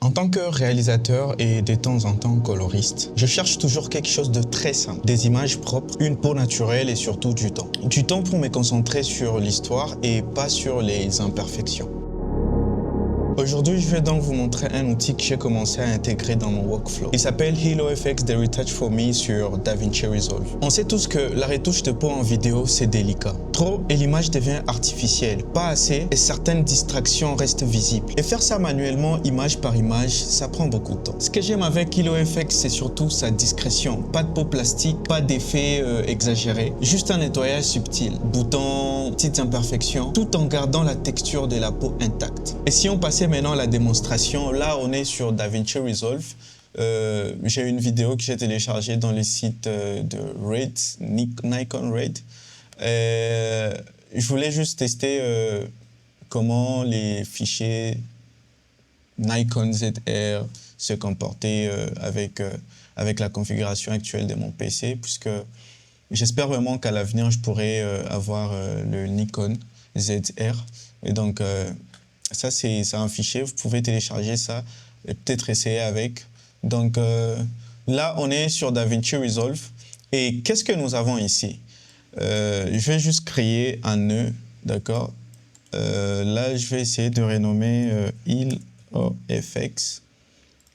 En tant que réalisateur et de temps en temps coloriste, je cherche toujours quelque chose de très simple. Des images propres, une peau naturelle et surtout du temps. Du temps pour me concentrer sur l'histoire et pas sur les imperfections. Aujourd'hui, je vais donc vous montrer un outil que j'ai commencé à intégrer dans mon workflow. Il s'appelle HelloFX The Retouch for Me sur DaVinci Resolve. On sait tous que la retouche de peau en vidéo, c'est délicat. Trop et l'image devient artificielle. Pas assez et certaines distractions restent visibles. Et faire ça manuellement, image par image, ça prend beaucoup de temps. Ce que j'aime avec HelloFX, c'est surtout sa discrétion. Pas de peau plastique, pas d'effets exagérés. Juste un nettoyage subtil. Boutons, petites imperfections, tout en gardant la texture de la peau intacte. Et si on passait maintenant la démonstration, là on est sur DaVinci Resolve. J'ai une vidéo que j'ai téléchargée dans le site de Raid, Nikon Raid. Je voulais juste tester comment les fichiers Nikon ZR se comportaient avec la configuration actuelle de mon PC, puisque j'espère vraiment qu'à l'avenir je pourrai avoir le Nikon ZR. Et donc ça, c'est un fichier, vous pouvez télécharger ça et peut-être essayer avec. Donc là, on est sur DaVinci Resolve. Et qu'est-ce que nous avons ici? Je vais juste créer un nœud, d'accord? Là, je vais essayer de renommer HelloFX,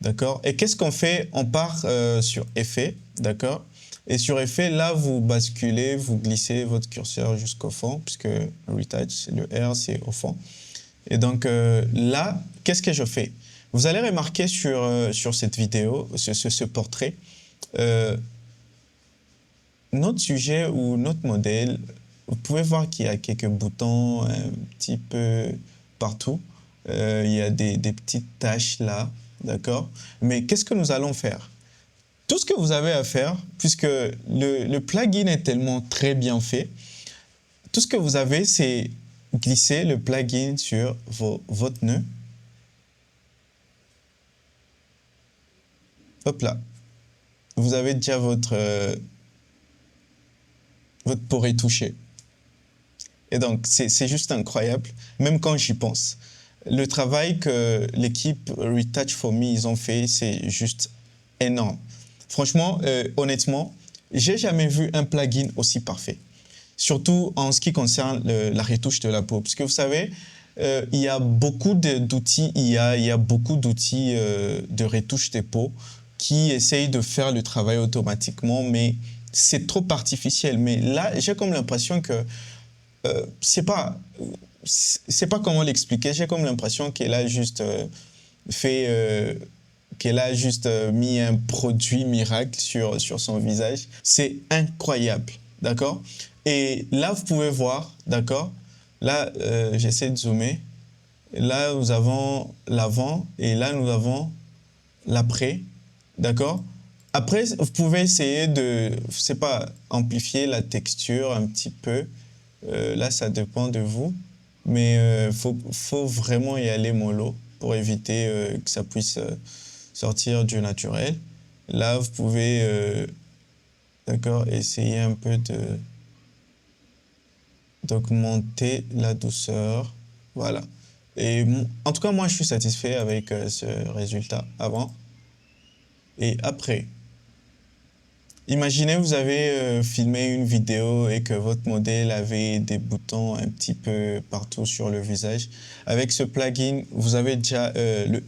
d'accord? Et qu'est-ce qu'on fait? On part sur Effet, d'accord? Et sur Effet, là, vous basculez, vous glissez votre curseur jusqu'au fond, puisque Retouch, le R, c'est au fond. Et donc là, qu'est-ce que je fais? Vous allez remarquer sur cette vidéo, ce portrait, notre sujet ou notre modèle, vous pouvez voir qu'il y a quelques boutons un petit peu partout. Il y a des petites taches là, d'accord? Mais qu'est-ce que nous allons faire? Tout ce que vous avez à faire, puisque le plugin est tellement très bien fait, tout ce que vous avez, c'est glisser le plugin sur votre nœud. Hop là. Vous avez déjà votre peau retouchée. Et donc, c'est juste incroyable, même quand j'y pense. Le travail que l'équipe Retouch for Me, ils ont fait, c'est juste énorme. Franchement, honnêtement, j'ai jamais vu un plugin aussi parfait. Surtout en ce qui concerne la retouche de la peau. Parce que vous savez, il y a beaucoup d'outils IA, il y a beaucoup d'outils de retouche des peaux qui essayent de faire le travail automatiquement, mais c'est trop artificiel. Mais là, j'ai comme l'impression que c'est pas comment l'expliquer. J'ai comme l'impression qu'elle a juste mis un produit miracle sur son visage. C'est incroyable, d'accord? Et là, vous pouvez voir, d'accord? Là, j'essaie de zoomer. Là, nous avons l'avant et là, nous avons l'après, d'accord? Après, vous pouvez essayer de, je sais pas, amplifier la texture un petit peu. Là, ça dépend de vous. Mais faut vraiment y aller mollo pour éviter que ça puisse sortir du naturel. Là, vous pouvez, d'accord, essayer un peu d'augmenter la douceur. Voilà. Et en tout cas, moi, je suis satisfait avec ce résultat avant et après. Imaginez, vous avez filmé une vidéo et que votre modèle avait des boutons un petit peu partout sur le visage. Avec ce plugin, vous avez déjà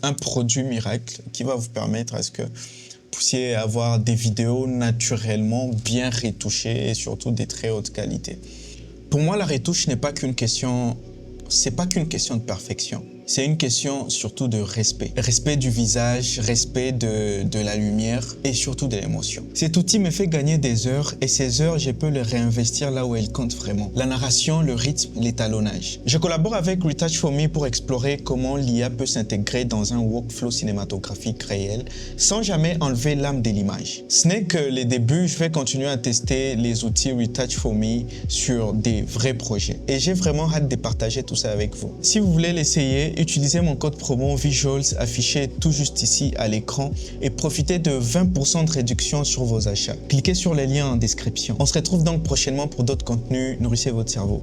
un produit miracle qui va vous permettre à ce que vous puissiez avoir des vidéos naturellement bien retouchées et surtout des très hautes qualités. Pour moi, la retouche n'est pas qu'une question, c'est pas qu'une question de perfection. C'est une question surtout de respect. Respect du visage, respect de la lumière et surtout de l'émotion. Cet outil me fait gagner des heures et ces heures, je peux les réinvestir là où elles comptent vraiment. La narration, le rythme, l'étalonnage. Je collabore avec Retouch for Me pour explorer comment l'IA peut s'intégrer dans un workflow cinématographique réel sans jamais enlever l'âme de l'image. Ce n'est que les débuts, je vais continuer à tester les outils Retouch for Me sur des vrais projets. Et j'ai vraiment hâte de partager tout ça avec vous. Si vous voulez l'essayer, utilisez mon code promo Visuals affiché tout juste ici à l'écran et profitez de 20% de réduction sur vos achats. Cliquez sur les liens en description. On se retrouve donc prochainement pour d'autres contenus. Nourrissez votre cerveau.